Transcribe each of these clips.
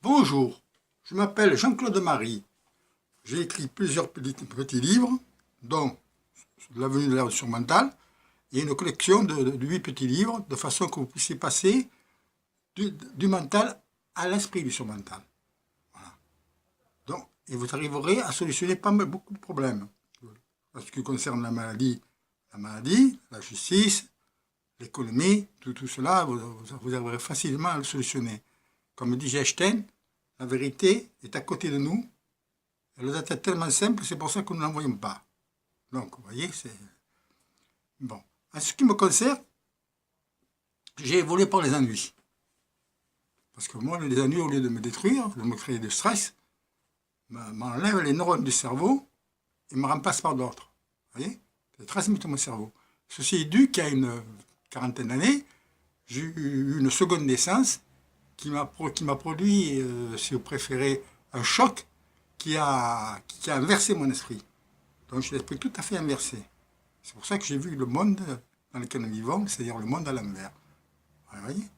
Bonjour, je m'appelle Jean-Claude Marie. J'ai écrit plusieurs petits livres, dont L'avenue de l'ère surmentale, et une collection de 8 petits livres, de façon que vous puissiez passer du mental à l'esprit du surmental. Voilà. Donc, et vous arriverez à solutionner pas mal, beaucoup de problèmes. En ce qui concerne la maladie, la justice, l'économie, tout cela, vous arriverez facilement à le solutionner. Comme dit Einstein, la vérité est à côté de nous. Elle doit être tellement simple, c'est pour ça que nous ne l'en voyons pas. Donc, vous voyez, c'est... Bon. En ce qui me concerne, j'ai évolué par les ennuis. Parce que moi, les ennuis, au lieu de me détruire, de me créer du stress, m'enlèvent les neurones du cerveau et me remplacent par d'autres. Vous voyez? Ça transmet mon cerveau. Ceci est dû qu'à une quarantaine d'années, j'ai eu une seconde naissance qui m'a produit, si vous préférez, un choc qui a inversé mon esprit. Donc j'ai l'esprit tout à fait inversé. C'est pour ça que j'ai vu le monde dans lequel nous vivons, c'est-à-dire le monde à l'envers. Vous voyez?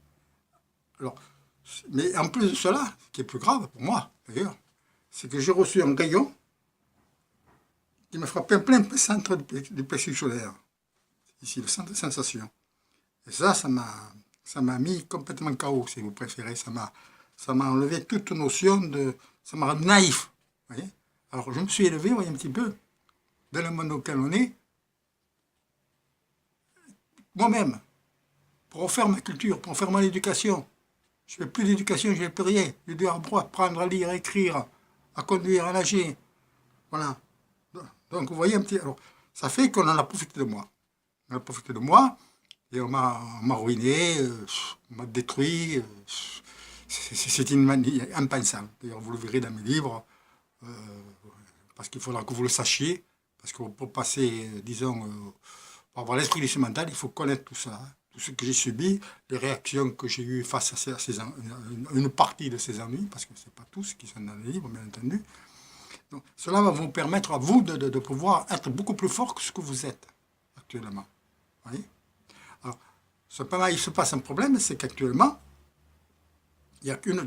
Alors, mais en plus de cela, ce qui est plus grave pour moi, d'ailleurs, c'est que j'ai reçu un rayon qui m'a frappé en plein centre du plexus solaire. Ici, le centre de sensation. Et ça m'a mis complètement KO, si vous préférez. Ça m'a enlevé toute notion de... Ça m'a rendu naïf. Voyez. Alors, je me suis élevé, voyez, un petit peu, dans le monde auquel on est, moi-même, pour refaire ma culture, pour refaire mon éducation. Je ne fais plus d'éducation, je n'ai plus rien. Je dois apprendre à lire, à écrire, à conduire, à nager. Voilà. Donc, vous voyez un petit... Alors, ça fait qu'on en a profité de moi. On a profité de moi, et on m'a ruiné, on m'a détruit. C'est impensable. D'ailleurs, vous le verrez dans mes livres, parce qu'il faudra que vous le sachiez, parce que pour passer, disons, pour avoir l'esprit du mental, il faut connaître tout ça, hein, tout ce que j'ai subi, les réactions que j'ai eues face à une partie de ces ennuis, parce que ce n'est pas tous qui sont dans les livres, bien entendu. Donc, cela va vous permettre à vous de pouvoir être beaucoup plus fort que ce que vous êtes actuellement. Vous voyez? Alors, cependant, il se passe un problème, c'est qu'actuellement, il y a comme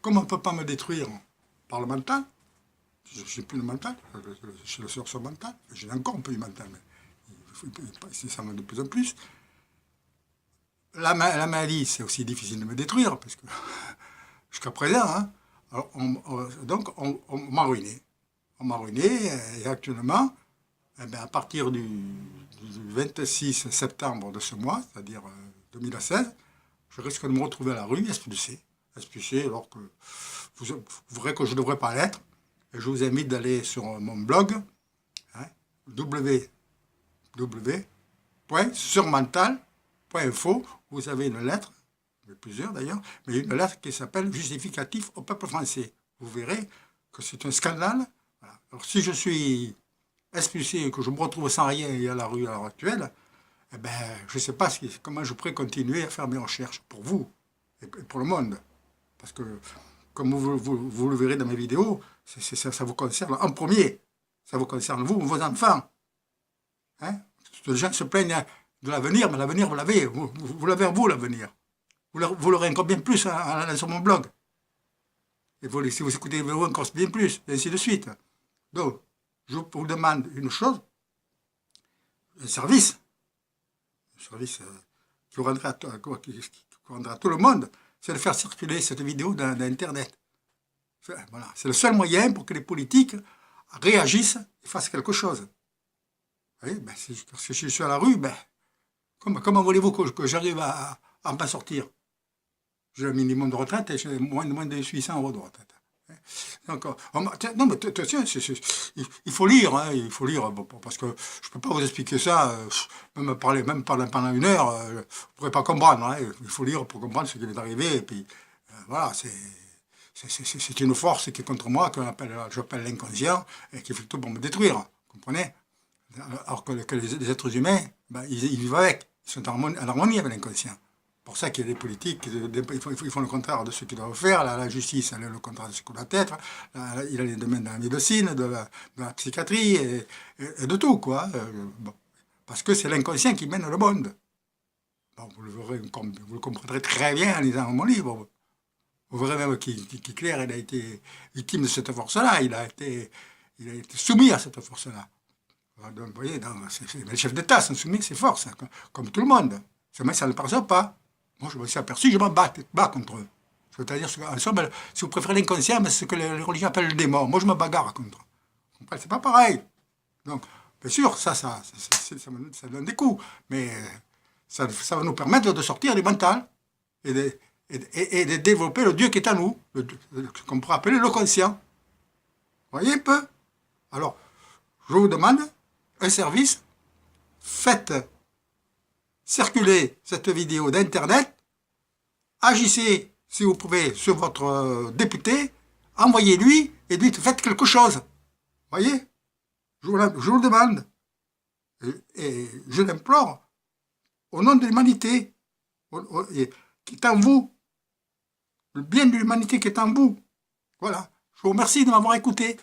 on ne peut pas me détruire par le mental, je n'ai plus le mental, je suis le surmental, j'ai encore un peu du mental, mais ça va de plus en plus. La maladie, c'est aussi difficile de me détruire, parce que jusqu'à présent, hein, alors donc on m'a ruiné. On m'a ruiné, et actuellement, eh bien, à partir du 26 septembre de ce mois, c'est-à-dire 2016, je risque de me retrouver à la rue, expulsé, alors que vous verrez que je ne devrais pas l'être. Et je vous invite d'aller sur mon blog, hein, www.surmental.info. Vous avez une lettre, plusieurs d'ailleurs, mais une lettre qui s'appelle « Justificatif au peuple français ». Vous verrez que c'est un scandale. Voilà. Alors si je suis expulsé et que je me retrouve sans rien et à la rue à l'heure actuelle, eh ben, je ne sais pas comment je pourrais continuer à faire mes recherches pour vous et pour le monde. Parce que, comme vous le verrez dans mes vidéos, ça vous concerne en premier. Ça vous concerne vous, vos enfants. Hein? Les gens se plaignent de l'avenir, mais l'avenir, vous l'avez. Vous l'avez vous, l'avenir. Vous l'aurez encore bien plus sur mon blog. Et si vous écoutez les vidéos, encore bien plus, et ainsi de suite. Donc, je vous demande une chose, un service qui rendra à tout le monde, c'est de faire circuler cette vidéo dans Internet. Voilà. C'est le seul moyen pour que les politiques réagissent et fassent quelque chose. Vous voyez, ben, si je suis à la rue, ben, comment voulez-vous que j'arrive à m'en sortir? J'ai le minimum de retraite et j'ai moins de 800 € de retraite. Donc, non, mais attention, il faut lire, hein, il faut lire, parce que je ne peux pas vous expliquer ça, même pendant une heure, vous ne pourrez pas comprendre. Hein, il faut lire pour comprendre ce qui est arrivé. Et puis, voilà, c'est une force qui est contre moi, que j'appelle l'inconscient, et qui fait tout pour me détruire. Vous comprenez? Alors que les êtres humains, ben, ils vivent avec, ils sont en harmonie avec l'inconscient. Pour ça qu'il y a des politiques, ils font le contraire de ce qu'ils doivent faire. La justice, elle est le contraire de ce qu'elle doit être. Il a les domaines de la médecine, de la psychiatrie et de tout, quoi. Bon. Parce que c'est l'inconscient qui mène le monde. Bon, vous le comprendrez très bien en lisant mon livre. On verrait même qu'Hitler, il a été victime de cette force-là, il a été soumis à cette force-là. Donc, vous voyez, les chefs d'État sont soumis à ces forces, hein, comme tout le monde. Seulement, ça ne passe pas. Moi, je me suis aperçu, je me bats contre eux. C'est-à-dire, en somme, si vous préférez l'inconscient, c'est ce que les religions appellent le démon. Moi, je me bagarre contre. C'est pas pareil. Donc, bien sûr, ça donne des coups. Mais ça va nous permettre de sortir du mental et de développer le Dieu qui est en nous, ce qu'on pourrait appeler le conscient. Vous voyez un peu? Alors, je vous demande un service. Faites circuler cette vidéo d'Internet. Agissez, si vous pouvez, sur votre député. Envoyez-lui et dites faites quelque chose. Vous voyez? Je vous le demande. Et je l'implore au nom de l'humanité qui est en vous. Le bien de l'humanité qui est en vous. Voilà. Je vous remercie de m'avoir écouté.